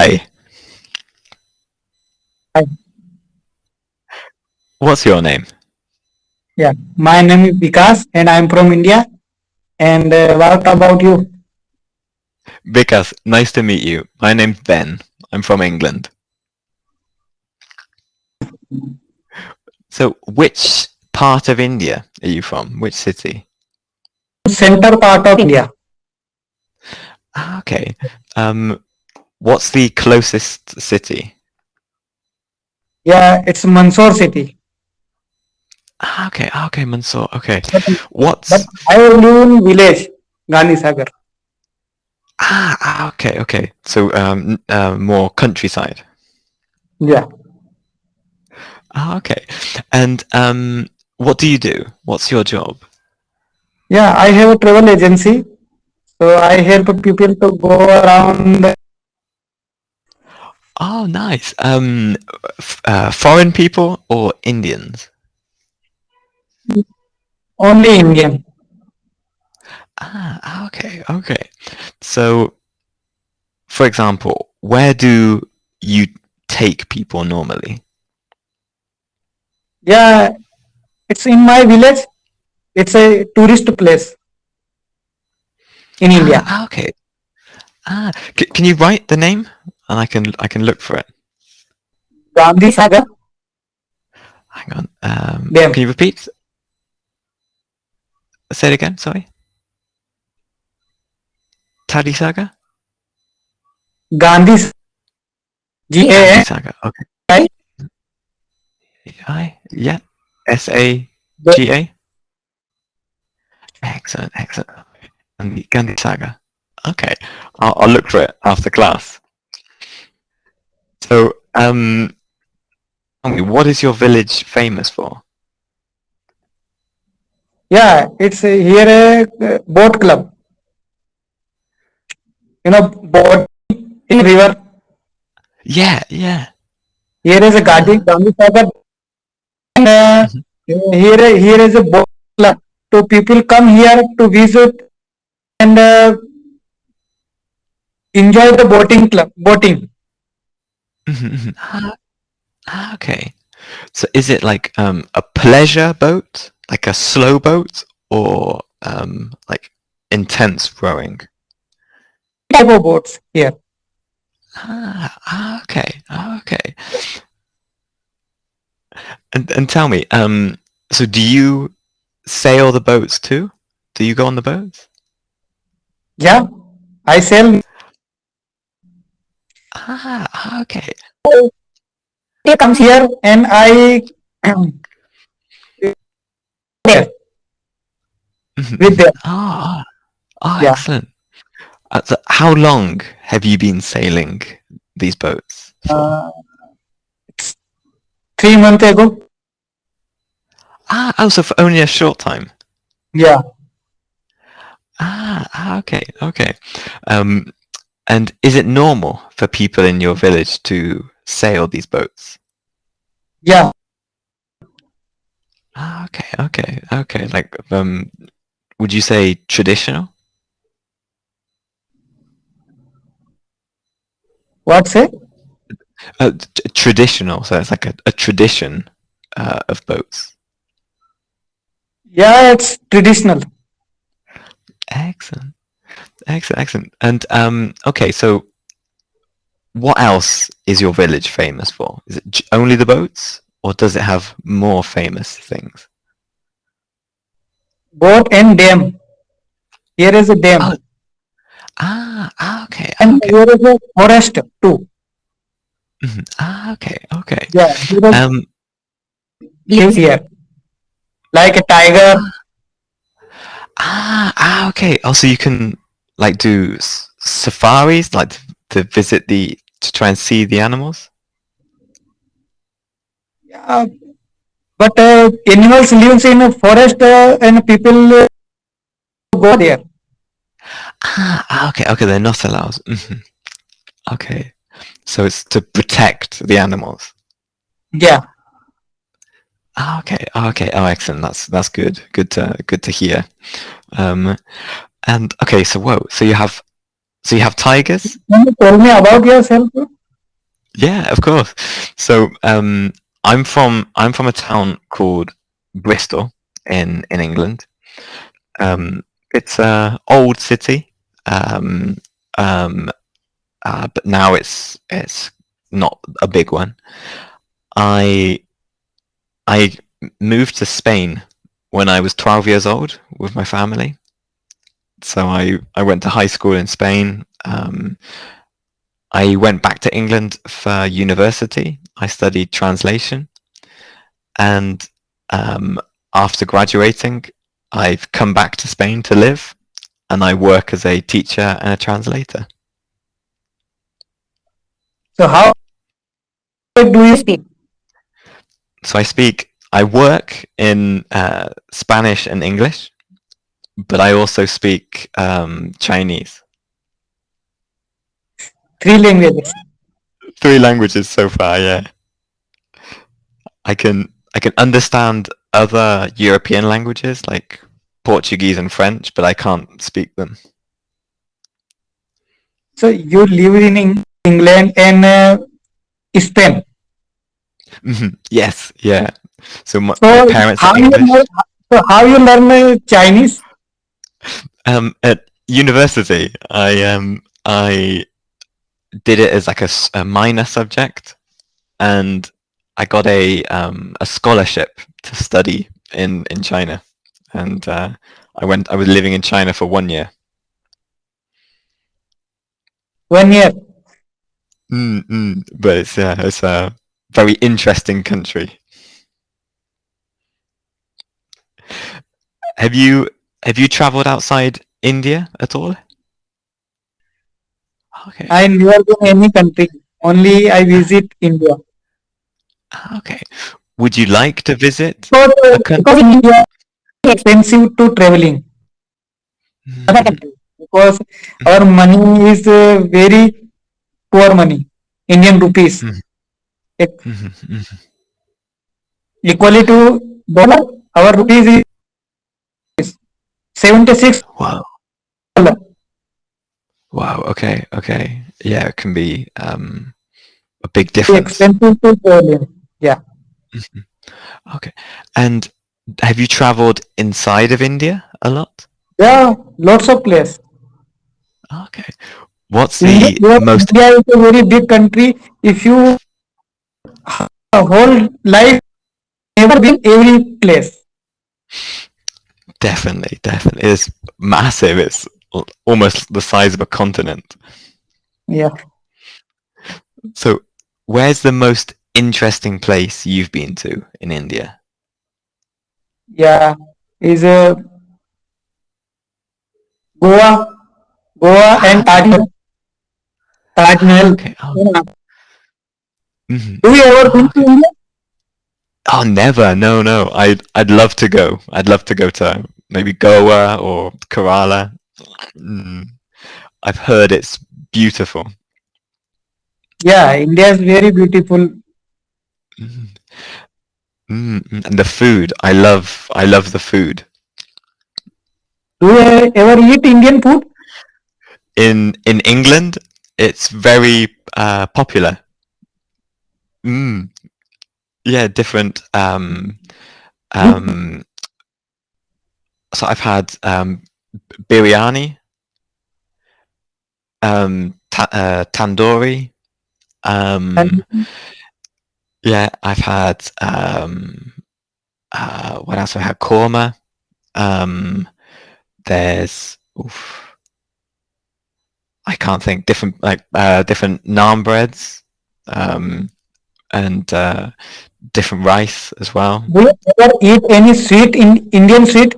Hi, Hi. what's your name? Yeah, my name is Vikas and I'm from India. And what about you? Vikas, nice to meet you. My name's Ben. I'm from England. So, which part of India are you from? Which city? Center part of India. Okay. Um, what's the closest city? Yeah, it's Mandsaur city. Okay, Mansoor. Okay. But, but What's I live in village, Gandhi Sagar. okay. So, more countryside. Yeah. Okay. And what do you do? What's your job? Yeah, I have a travel agency. So I help people to go around Oh, nice. Foreign people or Indians? only Indian. Okay. So, for example, where do you take people normally? Yeah, it's in my village. It's a tourist place in India. Okay. Can you write the name? And I can look for it. Gandhi Sagar Hang on. Dam. Can you repeat? Say it again. Sorry. Tadi Saga. Gandhi Gandhi GANDHI. Saga. Okay. Yeah. SAGA. Excellent. Gandhi Saga. Okay. I'll look for it after class. So, tell me, what is your village famous for? Yeah, it's here a boat club. Boat in river. Yeah. Here is a Ah. Gandhi Sagar, and Mhm. here is a boat club. So people come here to visit and enjoy the boating. Mhm. Okay. So is it like a pleasure boat, like a slow boat, or like intense rowing? Type of boats here. Okay. And tell me, so do you sail the boats too? Do you go on the boats? Yeah, I sell. Okay. They comes here and I there with them. Yeah, Excellent. So how long have you been sailing these boats for? uh, 3 months ago. So for only a short time. Yeah, Okay. Um, and is it normal for people in your village to sail these boats? yeah. Okay. Like, would you say traditional? What say? Traditional, so it's like a tradition of boats. Yeah, it's traditional. Excellent, excellent. And okay, so what else is your village famous for? Is it only the boats, or does it have more famous things? Boat and dam. Here is a dam, Oh, okay, and okay. here is a forest too. Mhm. Okay. Yeah, here is Um, lives here like a tiger. okay. Also, you can like do safaris, like to visit to try and see the animals. Yeah, but animals lives in a forest and people go there. Okay. They're not allowed. Okay. So it's to protect the animals. Yeah, Okay. Oh, excellent. That's good. Good to hear. Um, and okay. So whoa. So you have So you have tigers? Can you tell me about yourself? Yeah, of course. So I'm from a town called Bristol in England. Um, it's a old city, um, um, but now it's not a big one. I I moved to Spain when I was 12 years old with my family. So I went to high school in Spain. I went back to England for university. I studied translation, and um, after graduating, I've come back to Spain to live, and I work as a teacher and a translator. So how do you speak? So I work in Spanish and English, but I also speak Chinese. Three languages. Three languages so far, yeah. I can understand other European languages like Portuguese and French, but I can't speak them. So you live in England and Spain. Yes, yeah. So my So parents are how you English. learn, so how you learn Chinese? At university, I did it as like a minor subject, and I got a scholarship to study in China, and I was living in China for 1 year. 1 year. But it's a very interesting country. Have you have you traveled outside India at all? Okay. I never been any country. Only I visit India. Okay. Would you like to visit a Because country? in India it's expensive to traveling. Other Mhm, country. Because mhm, our money is very poor money. Indian rupees. mhm, E- mhm, mhm. Equally to dollar, our rupees is 76 Wow. dollar. Wow. Okay. Okay. Yeah, it can be a big difference. Expensive to travel. Yeah. Mhm. Okay. And have you traveled inside of India a lot? Yeah, lots of place. Okay. What's India, the yeah, most India is a very big country. If you whole life never been every place. definitely it's massive. It's almost the size of a continent. Yeah, So, where's the most interesting place you've been to in India? yeah. Is Goa, Goa Ah, and okay. Taj Ah, Mahal. okay. Oh, Yeah. mhm. Do you ever been Ah, to okay. India? Oh, never. No, no. I'd love to go. I'd love to go to maybe Goa or Kerala. Mm, I've heard it's beautiful. Yeah, India is very beautiful. Mm, and the food. I love the food. Do you ever eat Indian food? In England, it's very popular. Mm, yeah, different. Which Um, so I've had biryani, tandoori. Um, country? yeah, I've had what else? I had korma. Um, there's oof, I can't think different like different naan breads and different rice as well. Do you ever eat any sweet in Indian sweet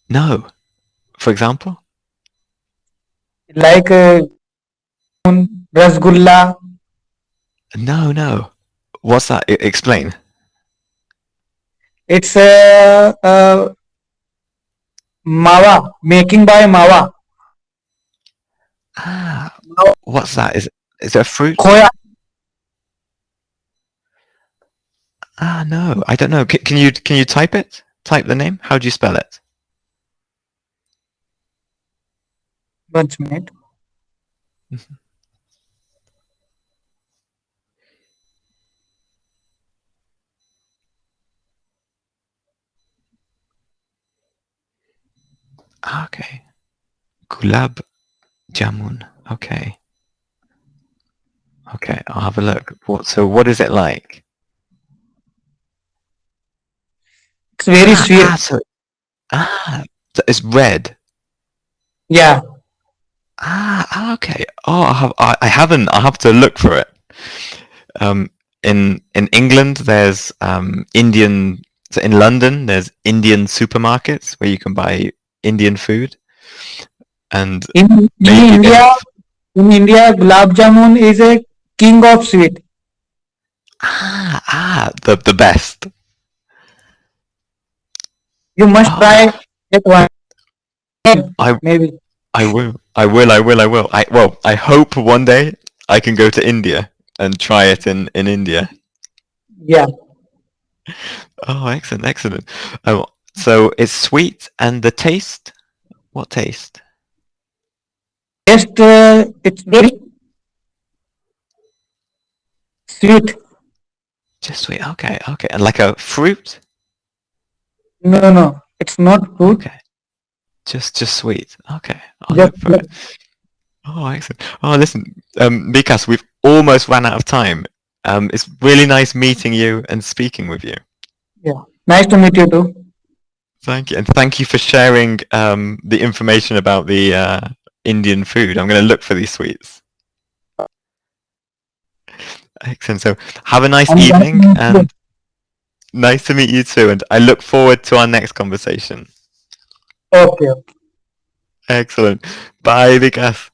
No, for example. like rasgulla? No, no. What's that? Explain. It's mawa making by mawa. Ah, Mawa, what's that? Is it a fruit? khoya. Ah, no, I don't know. Can you type it? Type the name. How do you spell it? 1 minute. Mhm. Okay. Gulab jamun. Okay. Okay, I'll have a look. What is it like? It's very Ah, sweet. ah, so ah, so it's red. Yeah. Okay. Oh, I haven't. I have to look for it. Um, in England, there's Indian. So in London, there's Indian supermarkets where you can buy Indian food, and In maybe they India, have. gulab jamun is a king of sweet. The best. You must Oh, try that one. I Maybe. I will. I will. I will. I will. I hope one day I can go to India and try it in India. Yeah. Oh, excellent, excellent. Oh, so it's sweet and the taste? What taste? Taste, it's very sweet. Just sweet. Okay, okay. And like a fruit? No, no, it's not fruit. Okay. Just sweet. Okay. I'll Just, look for it. Oh, excellent. Oh, listen, Vikas, we've almost ran out of time. It's really nice meeting you and speaking with you. yeah. Nice to meet you too. Thank you, and thank you for sharing the information about the Indian food. I'm going to look for these sweets. Excellent. So have a nice I'm glad to evening, meet you. and nice to meet you too. And I look forward to our next conversation. Okay. Excellent. Bye, Vikas.